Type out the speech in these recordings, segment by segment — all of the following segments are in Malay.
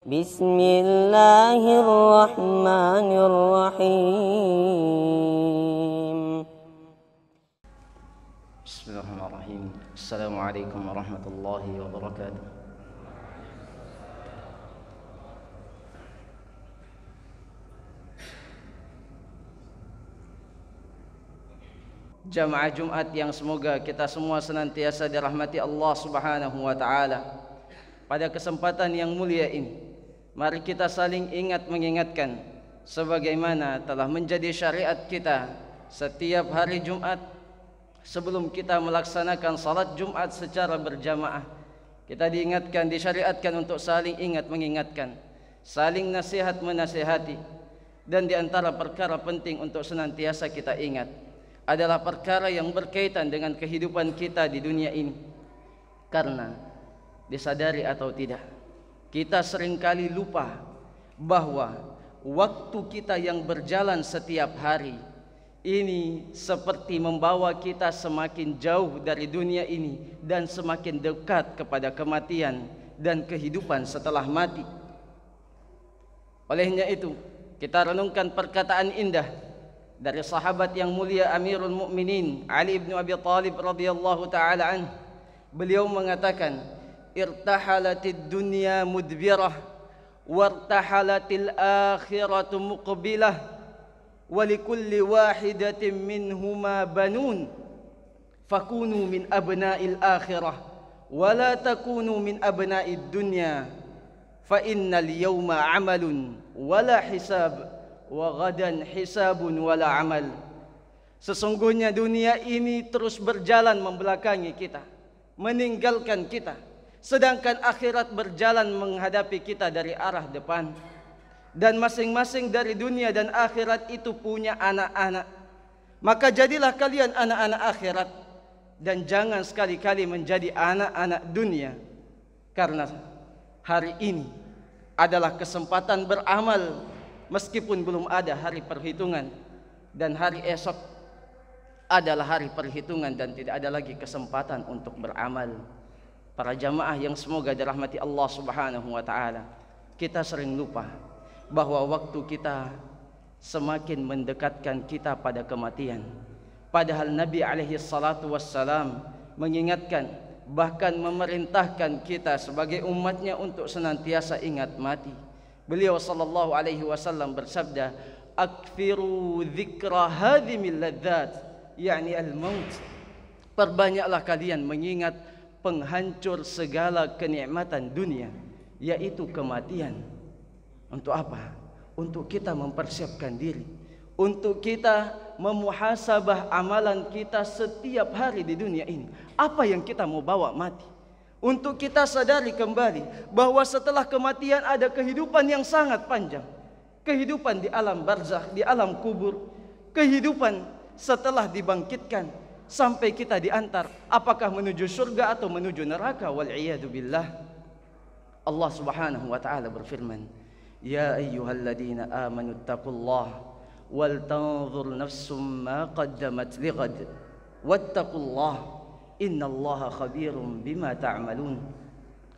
بسم الله الرحمن الرحيم. بسم الله الرحمن الرحيم. السلام عليكم ورحمة الله وبركاته. Jamaah Jumat yang semoga kita semua senantiasa dirahmati Allah Subhanahu wa taala. Pada kesempatan yang mulia ini, mari kita saling ingat mengingatkan sebagaimana telah menjadi syariat kita setiap hari Jumat sebelum kita melaksanakan salat Jumat secara berjamaah. Kita diingatkan, disyariatkan untuk saling ingat mengingatkan, saling nasihat menasihati. Dan di antara perkara penting untuk senantiasa kita ingat adalah perkara yang berkaitan dengan kehidupan kita di dunia ini. Karena disadari atau tidak, kita seringkali lupa bahwa waktu kita yang berjalan setiap hari ini seperti membawa kita semakin jauh dari dunia ini dan semakin dekat kepada kematian dan kehidupan setelah mati. Olehnya itu, kita renungkan perkataan indah dari sahabat yang mulia Amirul Mukminin Ali bin Abi Thalib radhiyallahu taala anhu. Beliau mengatakan, irtahalatid dunya mudbirah wartahalatil akhiratu muqbilah wa likulli wahidatin minhuma banun fakunu min abna'il akhirah wa la takunu min abna'id dunya fa innal yawma amalun wala hisab wa ghadan hisabun wala amal. Sesungguhnya dunia ini terus berjalan membelakangi kita, meninggalkan kita, sedangkan akhirat berjalan menghadapi kita dari arah depan. Dan masing-masing dari dunia dan akhirat itu punya anak-anak. Maka jadilah kalian anak-anak akhirat dan jangan sekali-kali menjadi anak-anak dunia. Karena hari ini adalah kesempatan beramal meskipun belum ada hari perhitungan. Dan hari esok adalah hari perhitungan dan tidak ada lagi kesempatan untuk beramal. Para jamaah yang semoga dirahmati Allah Subhanahu wa taala, kita sering lupa bahwa waktu kita semakin mendekatkan kita pada kematian. Padahal Nabi alaihi salatu wassalam mengingatkan, bahkan memerintahkan kita sebagai umatnya untuk senantiasa ingat mati. Beliau sallallahu alaihi wasallam bersabda, "Akfiru dzikra hadhimil ladzat", yakni al-maut. Perbanyaklah kalian mengingat penghancur segala kenikmatan dunia, yaitu kematian. Untuk apa? Untuk kita mempersiapkan diri, untuk kita memuhasabah amalan kita setiap hari di dunia ini. Apa yang kita mau bawa mati? Untuk kita sadari kembali bahwa setelah kematian ada kehidupan yang sangat panjang. Kehidupan di alam barzakh, di alam kubur, kehidupan setelah dibangkitkan sampai kita diantar apakah menuju surga atau menuju neraka, wal iyadu billah. Allah Subhanahu wa taala berfirman, "Ya ayyuhalladzina amanu taqullaha wal tanzur nafsum ma qaddamat lighad wattaqullaha innallaha khabirum bima ta'malun."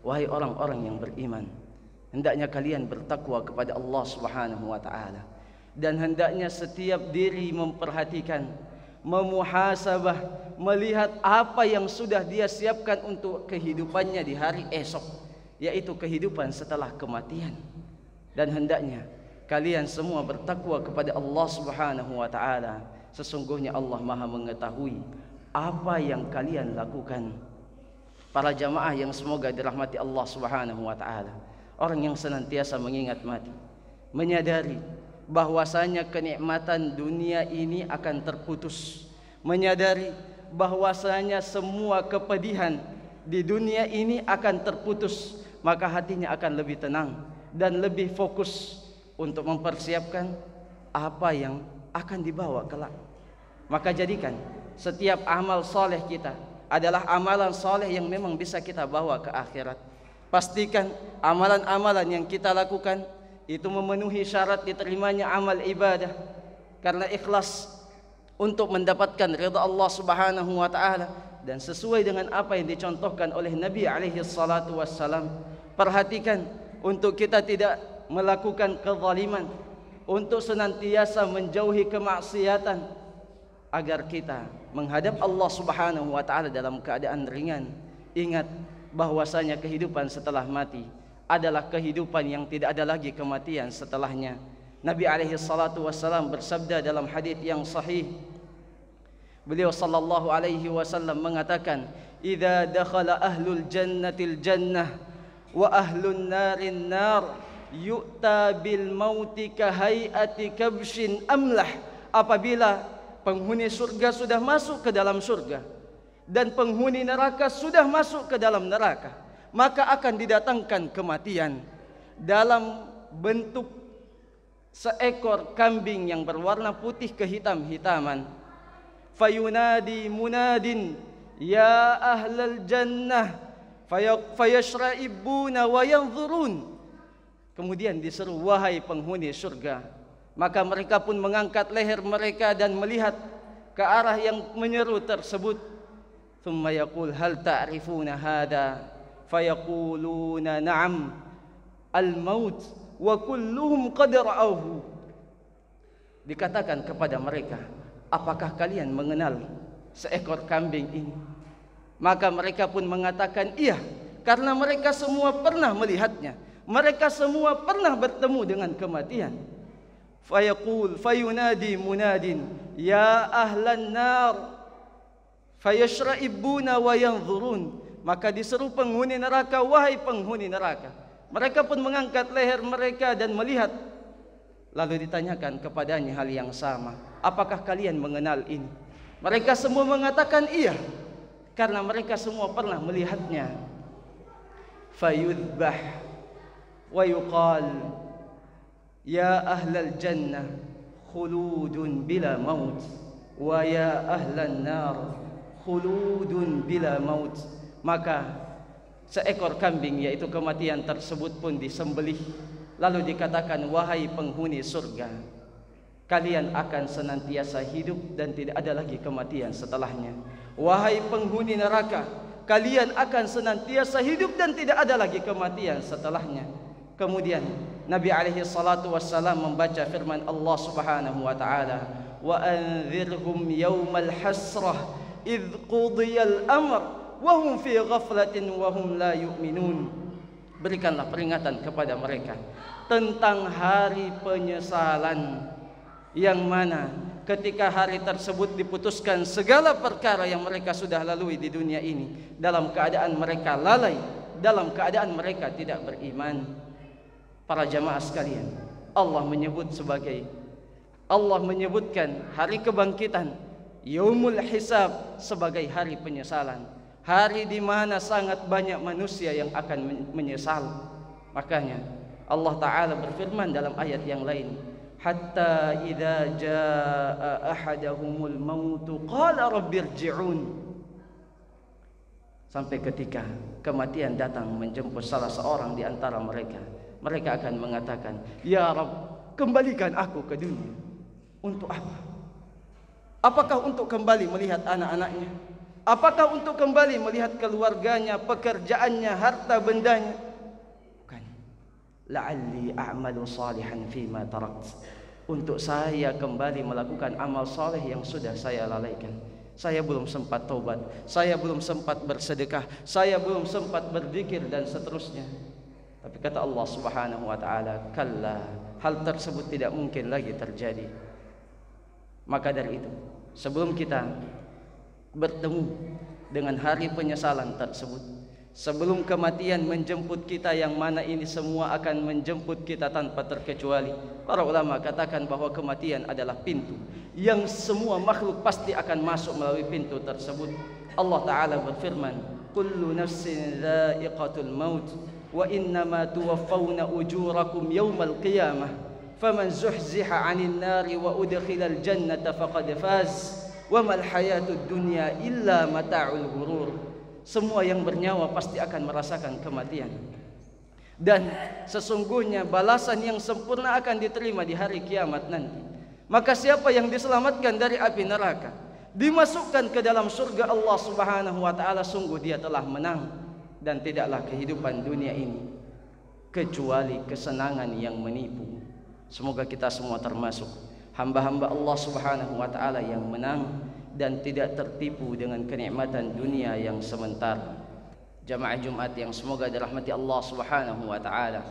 Wahai orang-orang yang beriman, hendaknya kalian bertakwa kepada Allah Subhanahu wa taala, dan hendaknya setiap diri memperhatikan, memuhasabah, melihat apa yang sudah dia siapkan untuk kehidupannya di hari esok, yaitu kehidupan setelah kematian. Dan hendaknya kalian semua bertakwa kepada Allah Subhanahu wa taala. Sesungguhnya Allah Maha mengetahui apa yang kalian lakukan. Para jamaah yang semoga dirahmati Allah Subhanahu wa taala, orang yang senantiasa mengingat mati, menyadari bahwasanya kenikmatan dunia ini akan terputus, menyadari bahwasanya semua kepedihan di dunia ini akan terputus, maka hatinya akan lebih tenang dan lebih fokus untuk mempersiapkan apa yang akan dibawa kelak. Maka jadikan setiap amal soleh kita adalah amalan soleh yang memang bisa kita bawa ke akhirat. Pastikan amalan-amalan yang kita lakukan itu memenuhi syarat diterimanya amal ibadah, karena ikhlas untuk mendapatkan ridha Allah Subhanahu wa taala dan sesuai dengan apa yang dicontohkan oleh Nabi alaihi salatu wassalam. Perhatikan untuk kita tidak melakukan kezaliman, untuk senantiasa menjauhi kemaksiatan, agar kita menghadap Allah Subhanahu wa taala dalam keadaan ringan. Ingat bahwasanya kehidupan setelah mati adalah kehidupan yang tidak ada lagi kematian setelahnya. Nabi alaihi salatu wassalam bersabda dalam hadis yang sahih. Beliau sallallahu alaihi wasallam mengatakan, "Idza dakhala ahlul jannatil jannah wa ahlun narin nar, yu'ta bil mauti ka hayati kabshin amlah." Apabila penghuni surga sudah masuk ke dalam surga dan penghuni neraka sudah masuk ke dalam neraka, maka akan didatangkan kematian dalam bentuk seekor kambing yang berwarna putih kehitam-hitaman. Fayunadi munadin, ya ahlal jannah, fayashra'ibuna wa yanzurun. Kemudian diseru, wahai penghuni surga. Maka mereka pun mengangkat leher mereka dan melihat ke arah yang menyeru tersebut. Thumma yaqul hal ta'rifuna hada? Fayaquluna na'am, al-maut wa kulluhum qad ra'awhu. Dikatakan kepada mereka, apakah kalian mengenal seekor kambing ini? Maka mereka pun mengatakan iya, karena mereka semua pernah melihatnya. Mereka semua pernah bertemu dengan kematian. Fayaqul fayunadi munadin, ya ahlan nar, fayashra'ibuna wa yanzurun. Maka diseru penghuni neraka, wahai penghuni neraka. Mereka pun mengangkat leher mereka dan melihat. Lalu ditanyakan kepadanya hal yang sama, apakah kalian mengenal ini? Mereka semua mengatakan iya, karena mereka semua pernah melihatnya. Fayudbah wa yuqal, ya ahlal jannah khuludun bila maut, wa ya ahlan nar khuludun bila maut. Maka seekor kambing, yaitu kematian tersebut, pun disembelih. Lalu dikatakan, wahai penghuni surga, kalian akan senantiasa hidup dan tidak ada lagi kematian setelahnya. Wahai penghuni neraka, kalian akan senantiasa hidup dan tidak ada lagi kematian setelahnya. Kemudian Nabi alaihi salatu wassalam membaca firman Allah Subhanahu wa taala, wa anzirhum yaumal hasrah idh qudiyal amr wa hum fi ghaflatin wa hum la yu'minun. Berikanlah peringatan kepada mereka tentang hari penyesalan, yang mana ketika hari tersebut diputuskan segala perkara yang mereka sudah lalui di dunia ini, dalam keadaan mereka lalai, dalam keadaan mereka tidak beriman. Para jamaah sekalian, Allah menyebutkan hari kebangkitan, yaumul hisab, sebagai hari penyesalan, hari di mana sangat banyak manusia yang akan menyesal. Makanya Allah Ta'ala berfirman dalam ayat yang lain, hatta idza jaa ahadahumul mautu qala rabbirji'un. Sampai ketika kematian datang menjemput salah seorang di antara mereka, mereka akan mengatakan, ya Rabb, kembalikan aku ke dunia. Untuk apa? Apakah untuk kembali melihat anak-anaknya? Apakah untuk kembali melihat keluarganya, pekerjaannya, harta bendanya? Bukan. La'alli a'malu salihan fima tarakt. Untuk saya kembali melakukan amal saleh yang sudah saya lalaikan. Saya belum sempat taubat, saya belum sempat bersedekah, saya belum sempat berzikir dan seterusnya. Tapi kata Allah Subhanahu wa taala, kalla, hal tersebut tidak mungkin lagi terjadi. Maka dari itu, sebelum kita bertemu dengan hari penyesalan tersebut, sebelum kematian menjemput kita, yang mana ini semua akan menjemput kita tanpa terkecuali, para ulama katakan bahwa kematian adalah pintu yang semua makhluk pasti akan masuk melalui pintu tersebut. Allah Ta'ala berfirman, kullu nafsin dha'iqatul maut wa innama tuwaffawna ujurakum yawmal qiyamah faman zuhziha 'anil nari wa udkhilal jannata faqad faz wa mal hayatud dunya illa mata'ul ghurur. Semua yang bernyawa pasti akan merasakan kematian, dan sesungguhnya balasan yang sempurna akan diterima di hari kiamat nanti. Maka siapa yang diselamatkan dari api neraka, dimasukkan ke dalam surga Allah Subhanahu wa taala, sungguh dia telah menang, dan tidaklah kehidupan dunia ini kecuali kesenangan yang menipu. Semoga kita semua termasuk hamba-hamba Allah Subhanahu wa taala yang menang dan tidak tertipu dengan kenikmatan dunia yang sementara. Jamaah Jumat yang semoga dirahmati Allah Subhanahu wa taala.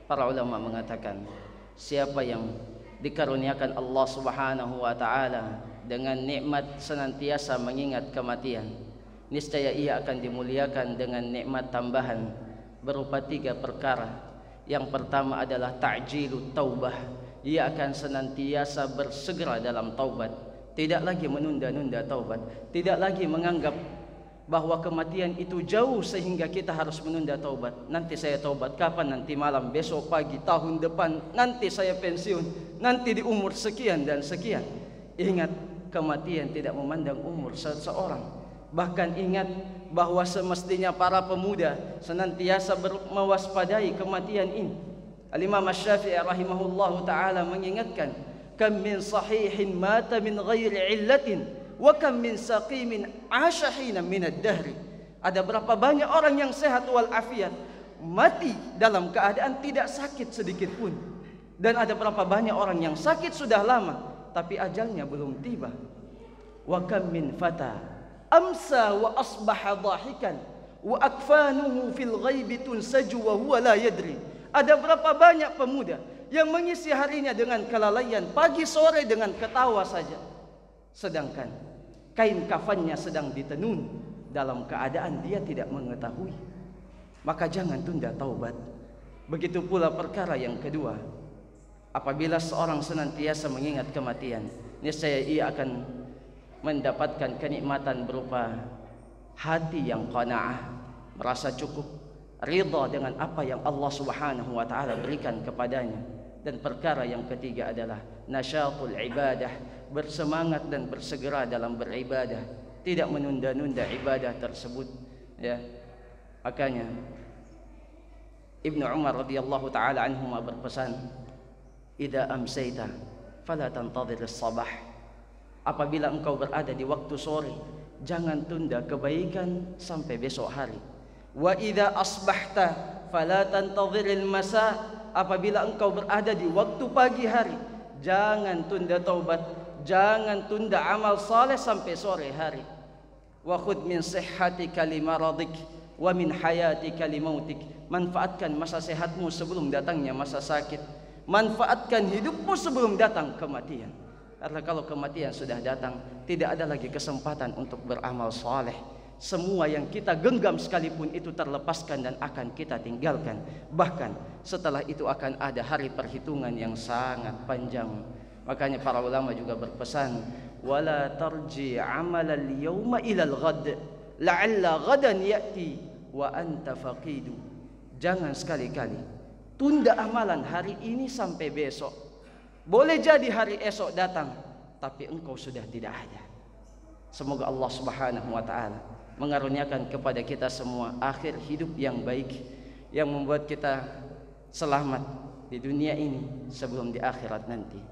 Para ulama mengatakan, siapa yang dikaruniakan Allah Subhanahu wa taala dengan nikmat senantiasa mengingat kematian, niscaya ia akan dimuliakan dengan nikmat tambahan berupa 3 perkara. Yang pertama adalah ta'jilut taubah. Ia akan senantiasa bersegera dalam taubat, tidak lagi menunda-nunda taubat, tidak lagi menganggap bahwa kematian itu jauh sehingga kita harus menunda taubat. Nanti saya taubat kapan? Nanti malam, besok pagi, tahun depan, nanti saya pensiun, nanti di umur sekian dan sekian. Ingat, kematian tidak memandang umur seseorang. Bahkan ingat bahwa semestinya para pemuda senantiasa mewaspadai kematian ini. Al-Imam Asy-Syafi'i rahimahullahu taala mengingatkan, kam min sahihin mata min ghairi illatin wa kam min saqimin 'asha hina min ad-dahr. Ada berapa banyak orang yang sehat wal afiat mati dalam keadaan tidak sakit sedikit pun, dan ada berapa banyak orang yang sakit sudah lama tapi ajalnya belum tiba. Wa kam min fata amsa wa asbaha dhahikan wa akfanuhu fil ghaibi tunsaju wa huwa la yadri. Ada berapa banyak pemuda yang mengisi harinya dengan kelalaian, pagi sore dengan ketawa saja, sedangkan kain kafannya sedang ditenun dalam keadaan dia tidak mengetahui. Maka jangan tunda taubat. Begitu pula perkara yang kedua, apabila seorang senantiasa mengingat kematian, niscaya ia akan mendapatkan kenikmatan berupa hati yang qanaah, merasa cukup, ridha dengan apa yang Allah Subhanahu wa taala berikan kepadanya. Dan perkara yang ketiga adalah nasyatul ibadah, bersemangat dan bersegera dalam beribadah, tidak menunda-nunda ibadah tersebut, ya. Makanya Ibnu Umar radhiyallahu taala anhuma berpesan, idza amsayta fala tantadhir as-sabah. Apabila engkau berada di waktu sore, jangan tunda kebaikan sampai besok hari. Wa idza asbahta fala tantadhiril masa. Apabila engkau berada di waktu pagi hari, jangan tunda taubat, jangan tunda amal saleh sampai sore hari. Wa khudh min sihhatika limaradik wa min hayatika limautik. Manfaatkan masa sehatmu sebelum datangnya masa sakit. Manfaatkan hidupmu sebelum datang kematian. Karena kalau kematian sudah datang, tidak ada lagi kesempatan untuk beramal saleh. Semua yang kita genggam sekalipun itu terlepaskan dan akan kita tinggalkan. Bahkan setelah itu akan ada hari perhitungan yang sangat panjang. Makanya para ulama juga berpesan, wala tarji amalal yawma ilal ghad la'alla ghadan ya'ti wa anta faqidu. Jangan sekali-kali tunda amalan hari ini sampai besok. Boleh jadi hari esok datang, tapi engkau sudah tidak ada. Semoga Allah Subhanahu wa taala mengaruniakan kepada kita semua akhir hidup yang baik, yang membuat kita selamat di dunia ini sebelum di akhirat nanti.